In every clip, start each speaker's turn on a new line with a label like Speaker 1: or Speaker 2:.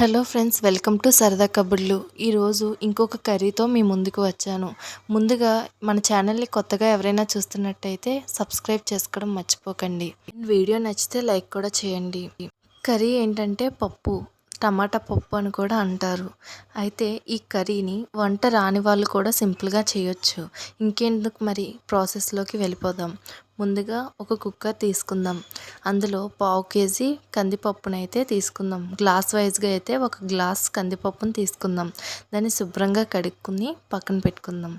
Speaker 1: Hello friends, welcome to సరదా కబుర్లు. ఈరోజు ఇంకొక కర్రీతో మీ ముందుకు వచ్చాను. ముందుగా మన ఛానల్ని కొత్తగా ఎవరైనా చూస్తున్నట్టయితే సబ్స్క్రైబ్ చేసుకోవడం మర్చిపోకండి. వీడియో నచ్చితే లైక్ కూడా చేయండి. కర్రీ ఏంటంటే పప్పు, టమాటా పప్పు అని కూడా అంటారు. అయితే ఈ కర్రీని వంట రాని వాళ్ళు కూడా సింపుల్గా చేయొచ్చు. ఇంకెందుకు మరి ప్రాసెస్లోకి వెళ్ళిపోదాం. ముందుగా ఒక కుక్కర్ తీసుకుందాం. అందులో 1/2 కేజీ కందిపప్పునైతే తీసుకుందాం. గ్లాస్ వైజ్గా అయితే 1 గ్లాస్ కందిపప్పును తీసుకుందాం. దాన్ని శుభ్రంగా కడుక్కుని పక్కన పెట్టుకుందాం.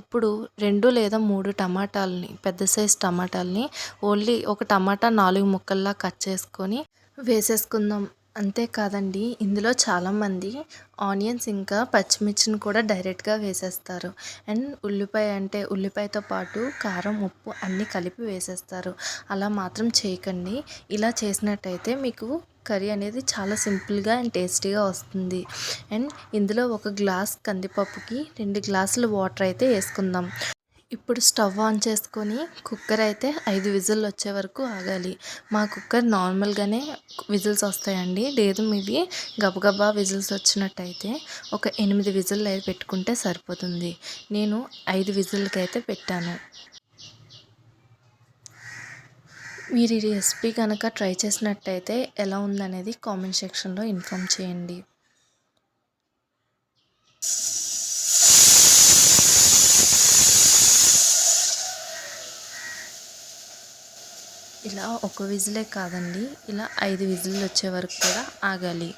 Speaker 1: ఇప్పుడు 2 లేదా 3 టమాటాలని, పెద్ద సైజ్ టమాటాలని, ఓన్లీ ఒక టమాటా 4 ముక్కల్లా కట్ చేసుకొని వేసేసుకుందాం. అంతేకాదండి, ఇందులో చాలామంది ఆనియన్స్ ఇంకా పచ్చిమిర్చిని కూడా డైరెక్ట్గా వేసేస్తారు. అండ్ ఉల్లిపాయతో పాటు కారం, ఉప్పు అన్నీ కలిపి వేసేస్తారు. అలా మాత్రం చేయకండి. ఇలా చేసినట్టయితే మీకు కర్రీ అనేది చాలా సింపుల్గా అండ్ టేస్టీగా వస్తుంది. అండ్ ఇందులో 1 గ్లాస్ కందిపప్పుకి 2 గ్లాసులు వాటర్ అయితే వేసుకుందాం. ఇప్పుడు స్టవ్ ఆన్ చేసుకొని కుక్కర్ అయితే 5 విజిల్ వచ్చే వరకు ఆగాలి. మా కుక్కర్ నార్మల్గానే విజిల్స్ వస్తాయండి. లేదు మీవి గబగబా విజిల్స్ వచ్చినట్టయితే ఒక 8 విజిల్ అయితే పెట్టుకుంటే సరిపోతుంది. నేను 5 విజిల్కి అయితే పెట్టాను. మీరు ఈ రెసిపీ కనుక ట్రై చేసినట్టయితే ఎలా ఉందనేది కామెంట్ సెక్షన్లో ఇన్ఫామ్ చేయండి. ఇలా ఒక విజిలే కాదండి, ఇలా 5 విజిల్లు వచ్చే వరకు కూడా ఆగాలి.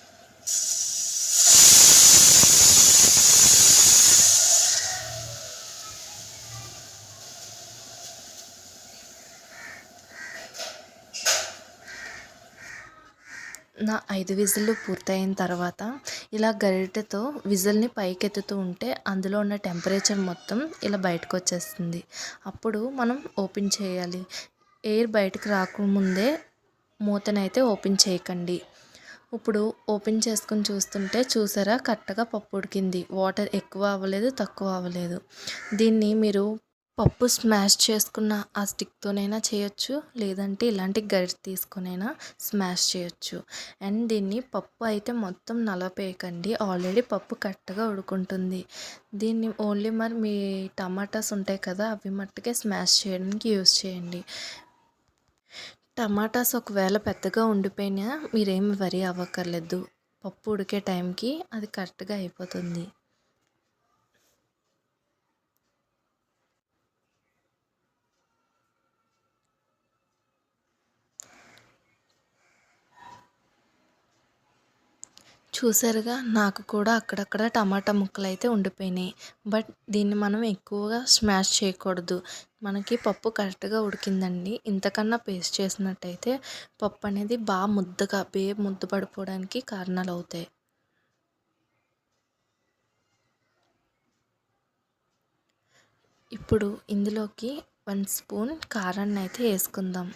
Speaker 1: నా 5 విజిల్లు పూర్తయిన తర్వాత ఇలా గరిటెతో విజిల్ని పైకెత్తుతూ ఉంటే అందులో ఉన్న టెంపరేచర్ మొత్తం ఇలా బయటకు వచ్చేస్తుంది. అప్పుడు మనం ఓపెన్ చేయాలి. ఎయిర్ బయటకు రాకముందే మూతనైతే ఓపెన్ చేయకండి. ఇప్పుడు ఓపెన్ చేసుకుని చూస్తుంటే చూసారా, కరెక్ట్గా పప్పు ఉడికింది. వాటర్ ఎక్కువ అవ్వలేదు, తక్కువ అవ్వలేదు. దీన్ని మీరు పప్పు స్మాష్ చేసుకున్న ఆ స్టిక్తోనైనా చేయొచ్చు, లేదంటే ఇలాంటి గరిటె తీసుకొనైనా స్మాష్ చేయొచ్చు. అండ్ దీన్ని పప్పు అయితే మొత్తం నలపేయకండి, ఆల్రెడీ పప్పు కరెక్ట్గా ఉడుకుంటుంది. దీన్ని ఓన్లీ మరి మీ టమాటాస్ ఉంటాయి కదా, అవి మట్టుకే స్మాష్ చేయడానికి యూస్ చేయండి. టమాటాస్ ఒకవేళ పెద్దగా ఉండిపోయినా మీరేమి వరి అవ్వక్కర్లేదు. పప్పు ఉడికే టైంకి అది కరెక్ట్గా అయిపోతుంది. చూసారుగా, నాకు కూడా అక్కడక్కడ టమాటా ముక్కలు అయితే ఉండిపోయినాయి. బట్ దీన్ని మనం ఎక్కువగా స్మాష్ చేయకూడదు. మనకి పప్పు కరెక్ట్గా ఉడికిందండి. ఇంతకన్నా పేస్ట్ చేసినట్టయితే పప్పు అనేది బాగా ముద్ద పడిపోవడానికి కారణాలు అవుతాయి. ఇప్పుడు ఇందులోకి 1 స్పూన్ కారాన్ని అయితే వేసుకుందాం.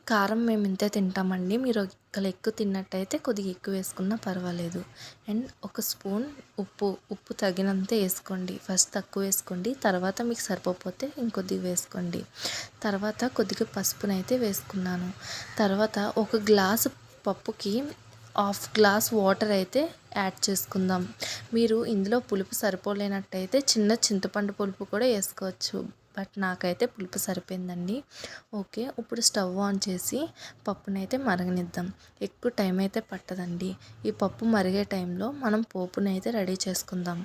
Speaker 1: కారం మేము ఇంతే తింటామండి. మీరు ఒకవేళ ఎక్కువ తిన్నట్టయితే కొద్దిగా ఎక్కువ వేసుకున్నా పర్వాలేదు. అండ్ 1 స్పూన్ ఉప్పు తగినంత వేసుకోండి. ఫస్ట్ తక్కువ వేసుకోండి, తర్వాత మీకు సరిపోతే ఇంకొద్దిగా వేసుకోండి. తర్వాత కొద్దిగా పసుపునైతే వేసుకున్నాను. తర్వాత 1 గ్లాసు పప్పుకి 1/2 గ్లాస్ వాటర్ అయితే యాడ్ చేసుకుందాం. మీరు ఇందులో పులుపు సరిపోలేనట్టయితే చిన్న చింతపండు పులుపు కూడా వేసుకోవచ్చు. బట్ నాకైతే పులుపు సరిపోయిందండి. ఓకే, ఇప్పుడు స్టవ్ ఆన్ చేసి పప్పునైతే మరగనిద్దాం. ఎక్కువ టైం అయితే పట్టదండి. ఈ పప్పు మరిగే టైంలో మనం పోపునైతే రెడీ చేసుకుందాం.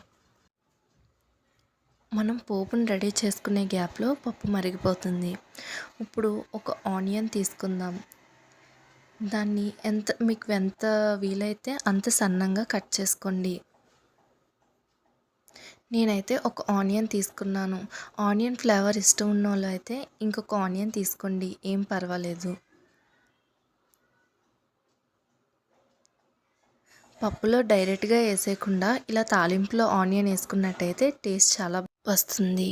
Speaker 1: మనం పోపుని రెడీ చేసుకునే గ్యాప్లో పప్పు మరిగిపోతుంది. ఇప్పుడు ఒక ఆనియన్ తీసుకుందాం. దాన్ని మీకు ఎంత వీలైతే అంత సన్నంగా కట్ చేసుకోండి. నేనైతే ఒక ఆనియన్ తీసుకున్నాను. ఆనియన్ ఫ్లేవర్ ఇష్టం ఉన్న వాళ్ళు అయితే ఇంకొక ఆనియన్ తీసుకోండి, ఏం పర్వాలేదు. పప్పులో డైరెక్ట్గా వేసేయకుండా ఇలా తాలింపులో ఆనియన్ వేసుకున్నట్టయితే టేస్ట్ చాలా వస్తుంది.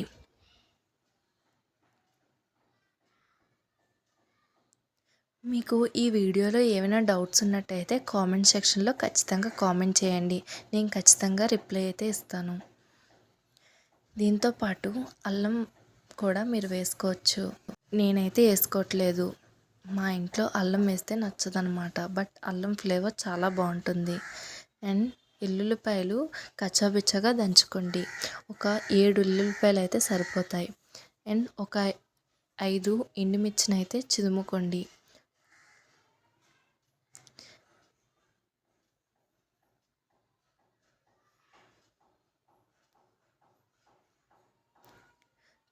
Speaker 1: మీకు ఈ వీడియోలో ఏమైనా డౌట్స్ ఉన్నట్టయితే కామెంట్ సెక్షన్లో ఖచ్చితంగా కామెంట్ చేయండి. నేను ఖచ్చితంగా రిప్లై అయితే ఇస్తాను. దీంతో పాటు అల్లం కూడా మీరు వేసుకోవచ్చు. నేనైతే వేసుకోవట్లేదు. మా ఇంట్లో అల్లం వేస్తే నచ్చదనమాట. బట్ అల్లం ఫ్లేవర్ చాలా బాగుంటుంది. అండ్ ఎల్లుల్లిపాయలు కచ్చాపిచ్చాగా దంచుకోండి. ఒక 7 ఎల్లుల్లిపాయలు అయితే సరిపోతాయి. అండ్ ఒక 5 ఎండుమిర్చిని అయితే చిదుముకోండి.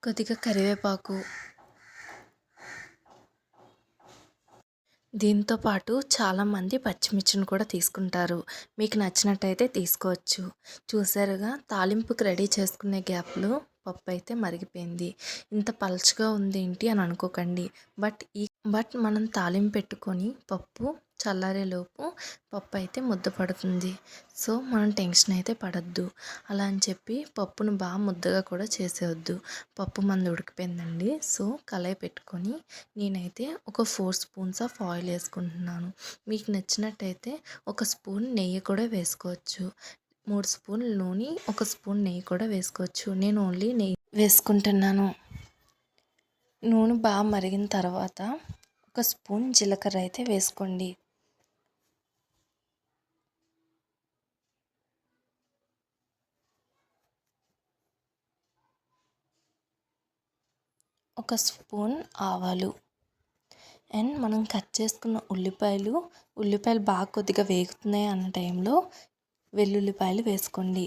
Speaker 1: కొద్దిగా కరివేపాకు, దీంతో పాటు చాలామంది పచ్చిమిర్చిని కూడా తీసుకుంటారు. మీకు నచ్చినట్టయితే తీసుకోవచ్చు. చూసారుగా తాలింపుకి రెడీ చేసుకునే గ్యాప్లో పప్పు అయితే మరిగిపోయింది. ఇంత పలుచగా ఉందేంటి అని అనుకోకండి. బట్ మనం తాలింపు పెట్టుకొని పప్పు చల్లారేలోపు పప్పు అయితే ముద్ద పడుతుంది. సో మనం టెన్షన్ అయితే పడద్దు. అలా అని చెప్పి పప్పును బాగా ముద్దగా కూడా చేసేయొద్దు. పప్పు మంది ఉడికిపోయిందండి. సో కళాయి పెట్టుకొని నేనైతే ఒక 4 స్పూన్స్ ఆఫ్ ఆయిల్ వేసుకుంటున్నాను. మీకు నచ్చినట్టయితే ఒక స్పూన్ నెయ్యి కూడా వేసుకోవచ్చు. 3 స్పూన్ల నూనె, 1 స్పూన్ నెయ్యి కూడా వేసుకోవచ్చు. నేను ఓన్లీ నెయ్యి వేసుకుంటున్నాను. నూనె బాగా మరిగిన తర్వాత 1 స్పూన్ జీలకర్ర అయితే వేసుకోండి. ఒక స్పూన్ ఆవాలు అండ్ మనం కట్ చేసుకున్న ఉల్లిపాయలు బాగా కొద్దిగా వేగుతున్నాయి అన్న టైంలో వెల్లుల్లిపాయలు వేసుకోండి.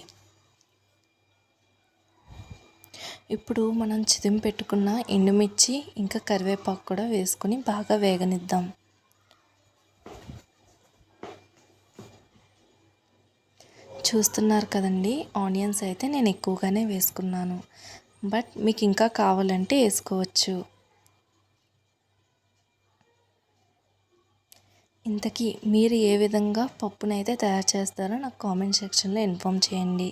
Speaker 1: ఇప్పుడు మనం చిదిమి పెట్టుకున్న ఎండుమిర్చి ఇంకా కరివేపాకు కూడా వేసుకొని బాగా వేగనిద్దాం. చూస్తున్నారు కదండి, ఆనియన్స్ అయితే నేను ఎక్కువగానే వేసుకున్నాను. బట్ మీకు ఇంకా కావాలంటే వేసుకోవచ్చు. ఇంతకీ మీరు ఏ విధంగా పప్పునైతే తయారు చేస్తారో నాకు కామెంట్ సెక్షన్లో ఇన్ఫామ్ చేయండి.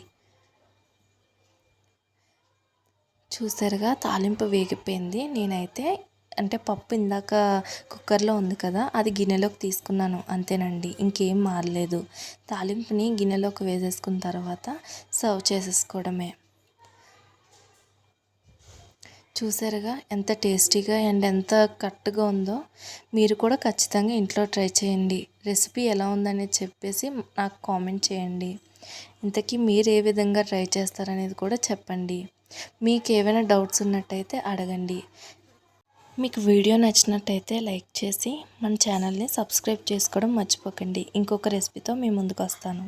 Speaker 1: చూసారుగా తాలింపు వేగిపోయింది. నేనైతే పప్పు ఇందాక కుక్కర్లో ఉంది కదా, అది గిన్నెలోకి తీసుకున్నాను అంతేనండి, ఇంకేం మారలేదు. తాలింపుని గిన్నెలోకి వేసేసుకున్న తర్వాత సర్వ్ చేసేసుకోవడమే. చూసారుగా ఎంత టేస్టీగా అండ్ ఎంత కరెక్ట్గా ఉందో. మీరు కూడా ఖచ్చితంగా ఇంట్లో ట్రై చేయండి. రెసిపీ ఎలా ఉందనేది చెప్పేసి నాకు కామెంట్ చేయండి. ఇంతకీ మీరు ఏ విధంగా ట్రై చేస్తారనేది కూడా చెప్పండి. మీకు ఏమైనా డౌట్స్ ఉన్నట్టయితే అడగండి. మీకు వీడియో నచ్చినట్టయితే లైక్ చేసి మన ఛానల్ని సబ్స్క్రైబ్ చేసుకోవడం మర్చిపోకండి. ఇంకొక రెసిపీతో మీ ముందుకు వస్తాను.